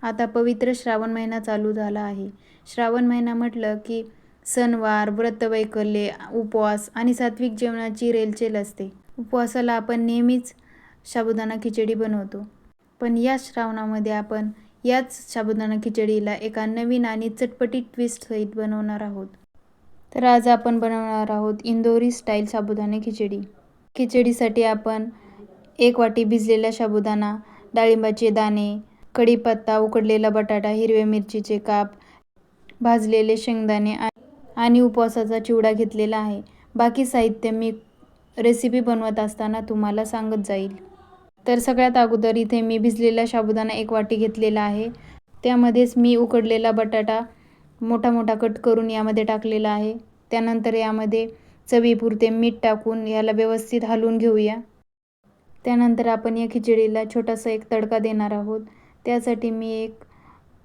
आता पवित्र श्रावण महिना चालू झाला आहे. श्रावण महिना म्हटलं की सणवार, व्रतवैकल्ये, उपवास आणि सात्विक जेवणाची रेलचेल असते. उपवासाला आपण नेहमीच साबुदाणा खिचडी बनवतो. पण या श्रावणामध्ये आपण याच साबुदाणा खिचडीला एका नवीन आणि चटपटीत ट्विस्टसहित बनवणार आहोत. तर आज आपण बनवणार आहोत इंदोरी स्टाईल साबुदाणा खिचडी. खिचडीसाठी आपण 1 वाटी भिजलेला साबुदाणा, डाळिंबाचे दाणे, कढीपत्ता, उकडलेला बटाटा, हिरव्या मिरचीचे काप, भाजलेले शेंगदाणे आणि उपवासाचा चिवडा घेतलेला आहे. बाकी साहित्य मी रेसिपी बनवत असताना तुम्हाला सांगत जाईल. तर सगळ्यात अगोदर इथे मी भिजलेला साबुदाणा 1 वाटी घेतलेला आहे. त्यामध्येच मी उकडलेला बटाटा मोठा मोठा कट करून यामध्ये टाकलेला आहे. त्यानंतर यामध्ये चवीपुरते मीठ टाकून याला व्यवस्थित हलवून घेऊया. त्यानंतर आपण या खिचडीला छोटासा एक तडका देणार आहोत. त्यासाठी मी एक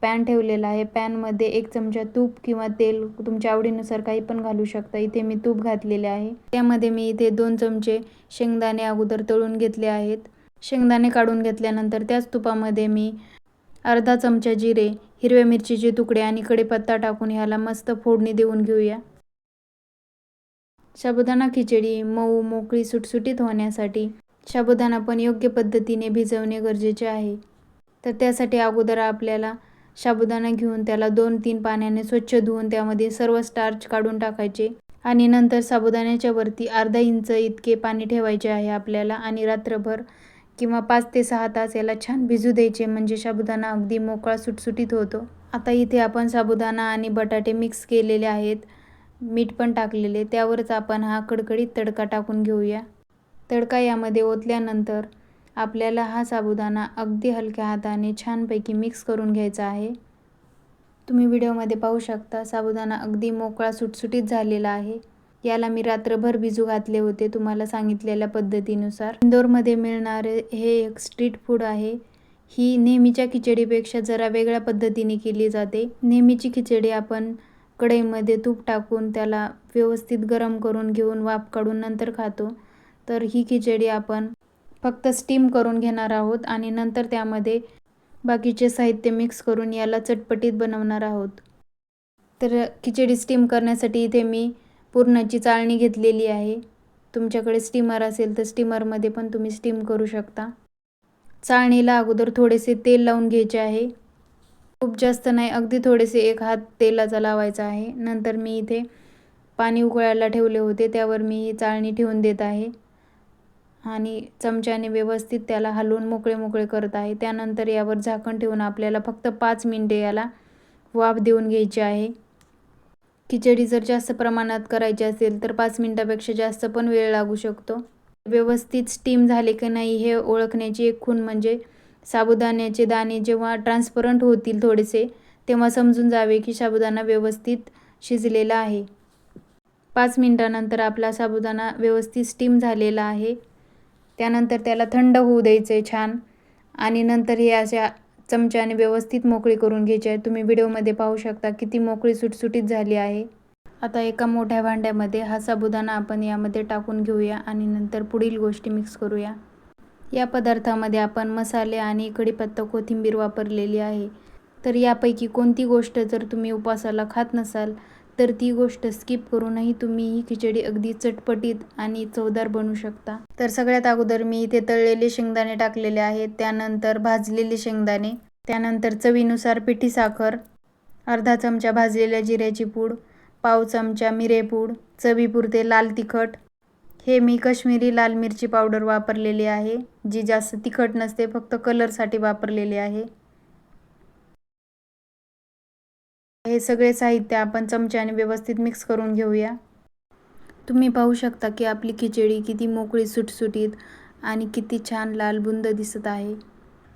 पॅन ठेवलेला आहे. पॅनमध्ये 1 चमचा तूप किंवा तेल तुमच्या आवडीनुसार काही पण घालू शकता. इथे मी तूप घातलेले आहे. त्यामध्ये मी इथे 2 चमचे शेंगदाणे अगोदर तळून घेतले आहेत. शेंगदाणे काढून घेतल्यानंतर त्याच तुपामध्ये मी अर्धा चमचा जिरे, हिरव्या मिरचीचे तुकडे आणि कढीपत्ता टाकून ह्याला मस्त फोडणी देऊन घेऊया. साबुदाणा खिचडी मऊ, मोकळी, सुटसुटीत होण्यासाठी साबुदाणा पण योग्य पद्धतीने भिजवणे गरजेचे आहे. तर त्यासाठी अगोदर आपल्याला साबुदाणा घेऊन त्याला 2-3 पाण्याने स्वच्छ धुवून त्यामध्ये सर्व स्टार्च काढून टाकायचे आणि नंतर साबुदाण्याच्या वरती अर्धा इंच इतके पाणी ठेवायचे आहे आपल्याला आणि रात्रभर किंवा 5 ते 6 तास याला छान भिजू द्यायचे, म्हणजे साबुदाणा अगदी मोकळा सुटसुटीत होतो. आता इथे आपण साबुदाणा आणि बटाटे मिक्स केलेले आहेत, मीठ पण टाकलेले. त्यावरच आपण हा कडकडीत तडका टाकून घेऊया. तडका यामध्ये ओतल्यानंतर आपल्याला हा साबुदाणा अगदी हलक्या हाताने छानपैकी मिक्स करून घ्यायचा आहे. तुम्ही व्हिडिओमध्ये पाहू शकता साबुदाणा अगदी मोकळा सुटसुटीत झालेला आहे. याला मी रात्रभर भिजू घातले होते तुम्हाला सांगितलेल्या पद्धतीनुसार. इंदोरमध्ये मिळणारे हे एक स्ट्रीट फूड आहे. ही नेहमीच्या खिचडीपेक्षा जरा वेगळ्या पद्धतीने केली जाते. नेहमीची खिचडी आपण कढईमध्ये तूप टाकून त्याला व्यवस्थित गरम करून घेऊन वाफ काढून नंतर खातो. तर ही खिचडी आपण फक्त स्टीम करून घेणार आहोत आणि नंतर त्यामध्ये बाकीचे साहित्य मिक्स करून याला चटपटीत बनवणार आहोत. तर खिचडी स्टीम करण्यासाठी इथे मी पुरणाची चाळणी घेतलेली आहे. तुमच्याकडे स्टीमर असेल तर स्टीमरमध्ये पण तुम्ही स्टीम करू शकता. चाळणीला अगोदर थोडेसे तेल लावून घ्यायचे आहे. खूप जास्त नाही, अगदी थोडेसे 1 हात तेलाचा लावायचा आहे. नंतर मी इथे पाणी उकळायला ठेवले होते, त्यावर मी ही चाळणी ठेवून देत आहे आणि चमच्याने व्यवस्थित त्याला हलवून मोकळे मोकळे करत आहे. त्यानंतर यावर झाकण ठेवून आपल्याला फक्त 5 मिनिटे याला वाफ देऊन घ्यायची आहे. खिचडी जर जास्त प्रमाणात करायची असेल तर 5 मिनिटापेक्षा जास्त पण वेळ लागू शकतो. व्यवस्थित स्टीम झाले की नाही हे ओळखण्याची एक खूण म्हणजे साबुदाण्याचे दाणे जेव्हा ट्रान्सपरंट होतील थोडेसे, तेव्हा समजून जावे की साबुदाणा व्यवस्थित शिजलेला आहे. 5 मिनिटानंतर आपला साबुदाणा व्यवस्थित स्टीम झालेला आहे. त्यानंतर त्याला थंड होऊ द्यायचे छान आणि नंतर हे अशा चमच्याने व्यवस्थित मोकळी करून घ्यायची आहे. तुम्ही व्हिडिओमध्ये पाहू शकता किती मोकळी सुटसुटीत झाली आहे. आता एका मोठ्या भांड्यामध्ये हा साबुदाणा आपण यामध्ये टाकून घेऊया आणि नंतर पुढील गोष्टी मिक्स करूया. या पदार्थामध्ये आपण मसाले आणि कढीपत्ता, कोथिंबीर वापरलेली आहे. तर यापैकी कोणती गोष्ट जर तुम्ही उपवासाला खात नसाल तर ती गोष्ट स्किप करूनही तुम्ही ही खिचडी अगदी चटपटीत आणि चवदार बनवू शकता. तर सगळ्यात अगोदर मी इथे तळलेले शेंगदाणे टाकलेले आहेत, त्यानंतर भाजलेले शेंगदाणे, त्यानंतर चवीनुसार पिठी साखर, अर्धा चमचा भाजलेल्या जिऱ्याची पूड, पाव चमचा मिरेपूड, चवीपुरते लाल तिखट. हे मी काश्मीरी लाल मिरची पावडर वापरलेली आहे, जी जास्त तिखट नसते, फक्त कलरसाठी वापरलेली आहे. हे सगळे साहित्य आपण चमच्याने व्यवस्थित मिक्स करून घेऊया. तुम्ही पाहू शकता की आपली खिचडी किती मोकळी सुटसुटीत आणि किती छान लालबुंद दिसत आहे.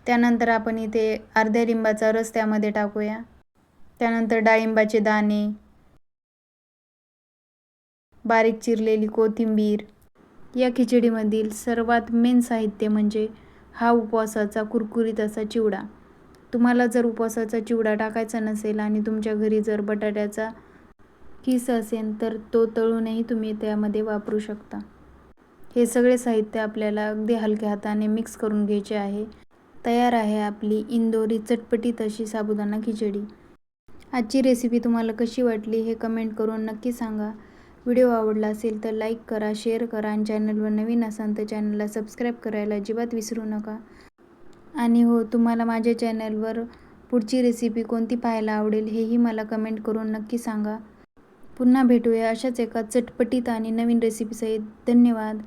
त्यानंतर आपण इथे अर्ध्या लिंबाचा रस त्यामध्ये टाकूया. त्यानंतर डाळिंबाचे दाणे, बारीक चिरलेली कोथिंबीर. या खिचडीमधील सर्वात मेन साहित्य म्हणजे हा उपवासाचा कुरकुरीत असा चिवडा. तुम्हाला जर उपवासाचा चिवडा टाकायचा नसेल आणि तुमच्या घरी जर बटाट्याचा किस असेल तर तो तळूनही तुम्ही त्यामध्ये वापरू शकता. हे सगळे साहित्य आपल्याला अगदी हलक्या हाताने मिक्स करून घ्यायचे आहे. तयार आहे आपली इंदोरी चटपटीत अशी साबुदाणा खिचडी. आजची रेसिपी तुम्हाला कशी वाटली हे कमेंट करून नक्की सांगा. व्हिडिओ आवडला असेल तर लाईक करा, शेअर करा आणि चॅनलवर नवीन असाल तर चॅनलला सबस्क्राईब करायला अजिबात विसरू नका. आणि हो, तुम्हाला माझ्या चॅनलवर पुढची रेसिपी कोणती पाहायला आवडेल हेही मला कमेंट करून नक्की सांगा. पुन्हा भेटूया अशाच एका चटपटीत आणि नवीन रेसिपीसहित. धन्यवाद.